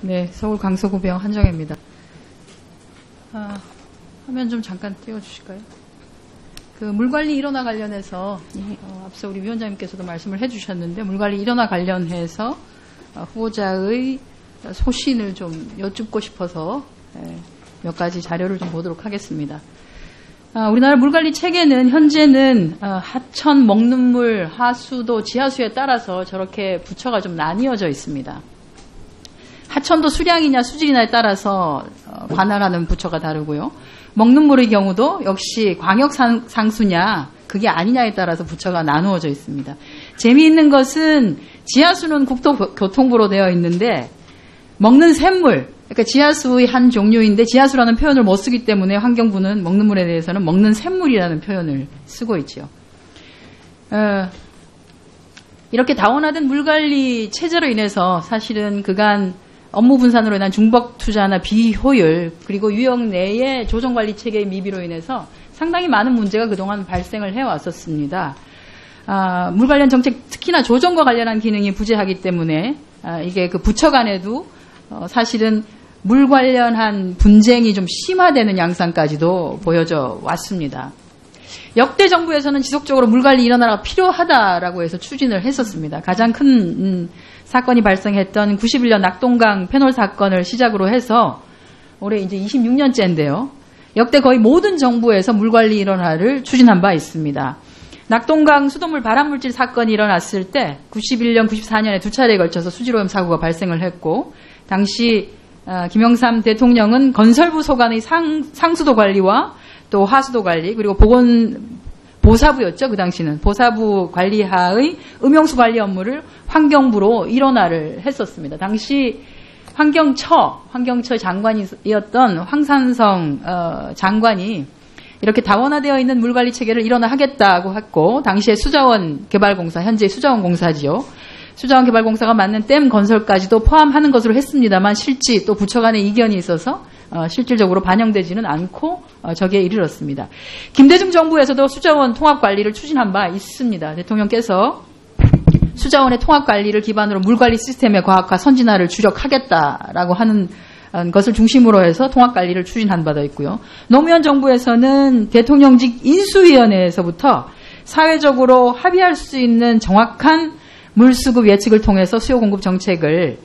네, 서울 강서구병 한정혜입니다. 화면 좀 잠깐 띄워주실까요? 그 물관리 일원화 관련해서 앞서 우리 위원장님께서도 말씀을 해주셨는데 물관리 일원화 관련해서 후보자의 소신을 좀 여쭙고 싶어서 몇 가지 자료를 좀 보도록 하겠습니다. 우리나라 물관리 체계는 현재는 하천, 먹는물, 하수도, 지하수에 따라서 저렇게 부처가 좀 나뉘어져 있습니다. 하천도 수량이냐 수질이냐에 따라서 관할하는 부처가 다르고요. 먹는 물의 경우도 역시 광역상수냐 그게 아니냐에 따라서 부처가 나누어져 있습니다. 재미있는 것은 지하수는 국토교통부로 되어 있는데 먹는 샘물, 그러니까 지하수의 한 종류인데 지하수라는 표현을 못 쓰기 때문에 환경부는 먹는 물에 대해서는 먹는 샘물이라는 표현을 쓰고 있죠. 이렇게 다원화된 물관리 체제로 인해서 사실은 그간 업무 분산으로 인한 중복 투자나 비효율 그리고 유역 내의 조정관리 체계의 미비로 인해서 상당히 많은 문제가 그동안 발생을 해왔었습니다. 물 관련 정책 특히나 조정과 관련한 기능이 부재하기 때문에 이게 그 부처 간에도 사실은 물 관련한 분쟁이 좀 심화되는 양상까지도 보여져 왔습니다. 역대 정부에서는 지속적으로 물관리 일원화가 필요하다라고 해서 추진을 했었습니다. 가장 큰 사건이 발생했던 91년 낙동강 페놀 사건을 시작으로 해서 올해 이제 26년째인데요. 역대 거의 모든 정부에서 물관리 일원화를 추진한 바 있습니다. 낙동강 수돗물 발암물질 사건이 일어났을 때 91년, 94년에 두 차례에 걸쳐서 수질오염 사고가 발생을 했고 당시 김영삼 대통령은 건설부 소관의 상수도 관리와 또 하수도 관리 그리고 보사부였죠. 그 당시는 보사부 관리하의 음용수 관리 업무를 환경부로 일원화를 했었습니다. 당시 환경처 장관이었던 황산성 장관이 이렇게 다원화되어 있는 물관리 체계를 일원화하겠다고 했고 당시에 수자원 개발공사 현재 수자원 공사지요. 수자원 개발공사가 맞는 댐 건설까지도 포함하는 것으로 했습니다만 실지 또 부처 간의 이견이 있어서 실질적으로 반영되지는 않고 저기에 이르렀습니다. 김대중 정부에서도 수자원 통합관리를 추진한 바 있습니다. 대통령께서 수자원의 통합관리를 기반으로 물관리 시스템의 과학화 선진화를 주력하겠다라고 하는 것을 중심으로 해서 통합관리를 추진한 바도 있고요. 노무현 정부에서는 대통령직 인수위원회에서부터 사회적으로 합의할 수 있는 정확한 물수급 예측을 통해서 수요 공급 정책을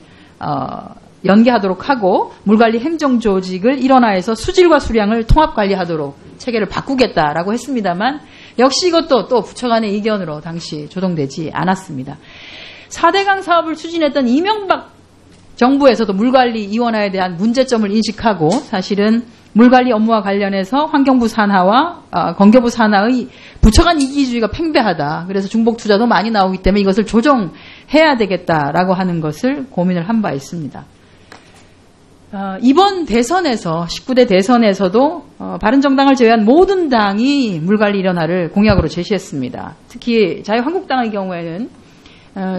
연계하도록 하고 물관리 행정조직을 일원화해서 수질과 수량을 통합관리하도록 체계를 바꾸겠다라고 했습니다만 역시 이것도 또 부처 간의 이견으로 당시 조정되지 않았습니다. 4대강 사업을 추진했던 이명박 정부에서도 물관리 이원화에 대한 문제점을 인식하고 사실은 물관리 업무와 관련해서 환경부 산하와 건교부 산하의 부처 간 이기주의가 팽배하다. 그래서 중복 투자도 많이 나오기 때문에 이것을 조정해야 되겠다라고 하는 것을 고민을 한 바 있습니다. 이번 대선에서 19대 대선에서도 바른정당을 제외한 모든 당이 물관리 일원화를 공약으로 제시했습니다. 특히 자유한국당의 경우에는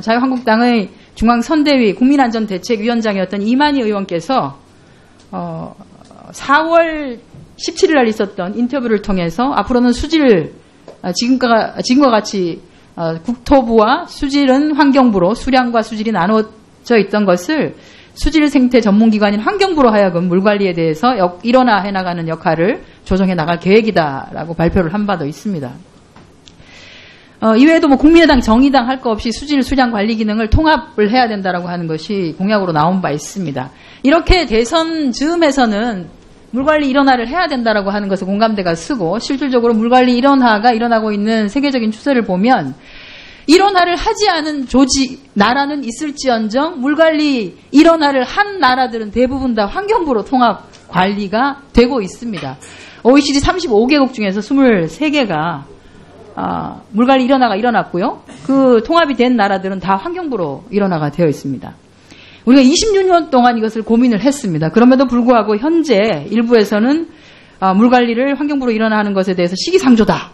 자유한국당의 중앙선대위 국민안전대책위원장이었던 이만희 의원께서 4월 17일 날 있었던 인터뷰를 통해서 앞으로는 수질 지금과 같이 국토부와 수질은 환경부로 수량과 수질이 나눠져 있던 것을 수질 생태 전문기관인 환경부로 하여금 물관리에 대해서 일원화해 나가는 역할을 조정해 나갈 계획이다라고 발표를 한 바도 있습니다. 이외에도 국민의당, 정의당 할 거 없이 수질 수량 관리 기능을 통합을 해야 된다라고 하는 것이 공약으로 나온 바 있습니다. 이렇게 대선 즈음에서는 물관리 일원화를 해야 된다라고 하는 것에 공감대가 쓰고 실질적으로 물관리 일원화가 일어나고 있는 세계적인 추세를 보면 일원화를 하지 않은 나라는 있을지언정 물관리 일원화를 한 나라들은 대부분 다 환경부로 통합 관리가 되고 있습니다. OECD 35개국 중에서 23개가 물관리 일원화가 일어났고요. 그 통합이 된 나라들은 다 환경부로 일원화가 되어 있습니다. 우리가 26년 동안 이것을 고민을 했습니다. 그럼에도 불구하고 현재 일부에서는 물관리를 환경부로 일원화하는 것에 대해서 시기상조다.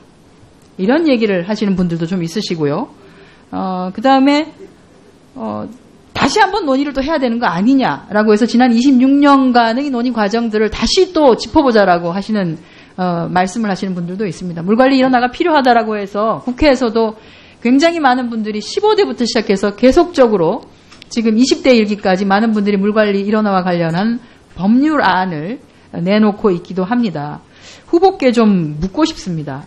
이런 얘기를 하시는 분들도 좀 있으시고요. 그 다음에 다시 한번 논의를 또 해야 되는 거 아니냐라고 해서 지난 26년간의 논의 과정들을 다시 또 짚어보자라고 하시는 말씀을 하시는 분들도 있습니다. 물관리 일원화가 필요하다라고 해서 국회에서도 굉장히 많은 분들이 15대부터 시작해서 계속적으로 지금 20대 일기까지 많은 분들이 물관리 일원화와 관련한 법률안을 내놓고 있기도 합니다. 후보께 좀 묻고 싶습니다.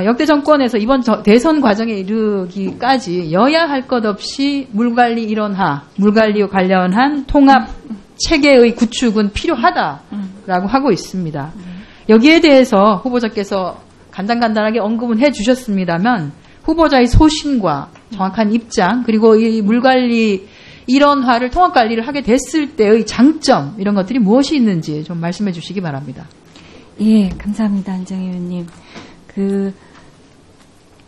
역대 정권에서 이번 대선 과정에 이르기까지 여야 할 것 없이 물관리 일원화, 물관리와 관련한 통합 체계의 구축은 필요하다라고 하고 있습니다. 여기에 대해서 후보자께서 간단하게 언급은 해주셨습니다만 후보자의 소신과 정확한 입장 그리고 이 물관리 일원화를 통합관리를 하게 됐을 때의 장점 이런 것들이 무엇이 있는지 좀 말씀해 주시기 바랍니다. 예, 감사합니다. 안정희 의원님.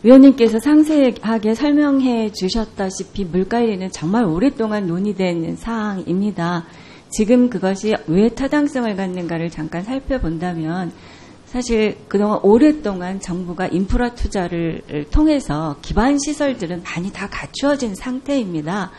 위원님께서 상세하게 설명해 주셨다시피 물관리는 정말 오랫동안 논의된 사항입니다. 지금 그것이 왜 타당성을 갖는가를 잠깐 살펴본다면 사실 그동안 오랫동안 정부가 인프라 투자를 통해서 기반 시설들은 많이 다 갖추어진 상태입니다.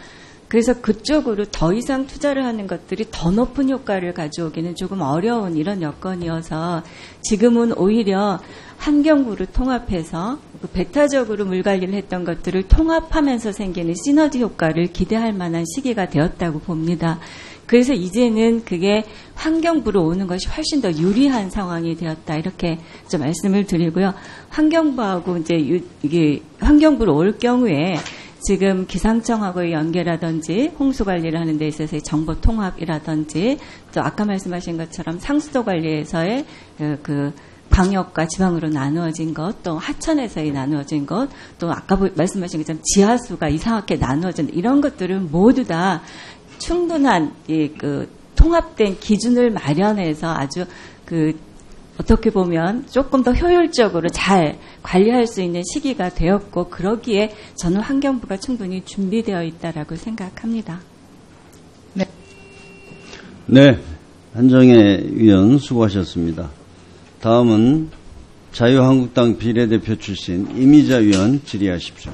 그래서 그쪽으로 더 이상 투자를 하는 것들이 더 높은 효과를 가져오기는 조금 어려운 이런 여건이어서 지금은 오히려 환경부를 통합해서 배타적으로 물관리를 했던 것들을 통합하면서 생기는 시너지 효과를 기대할 만한 시기가 되었다고 봅니다. 그래서 이제는 그게 환경부로 오는 것이 훨씬 더 유리한 상황이 되었다. 이렇게 좀 말씀을 드리고요. 환경부하고 이제 이게 환경부로 올 경우에 지금 기상청하고의 연계라든지 홍수 관리를 하는 데 있어서의 정보 통합이라든지 또 아까 말씀하신 것처럼 상수도 관리에서의 그 광역과 지방으로 나누어진 것, 또 하천에서의 나누어진 것, 또 아까 말씀하신 것처럼 지하수가 이상하게 나누어진 이런 것들은 모두 다 충분한 통합된 기준을 마련해서 아주 어떻게 보면 조금 더 효율적으로 잘 관리할 수 있는 시기가 되었고 그러기에 저는 환경부가 충분히 준비되어 있다라고 생각합니다. 네, 한정혜 위원 수고하셨습니다. 다음은 자유한국당 비례대표 출신 이미자 위원 질의하십시오.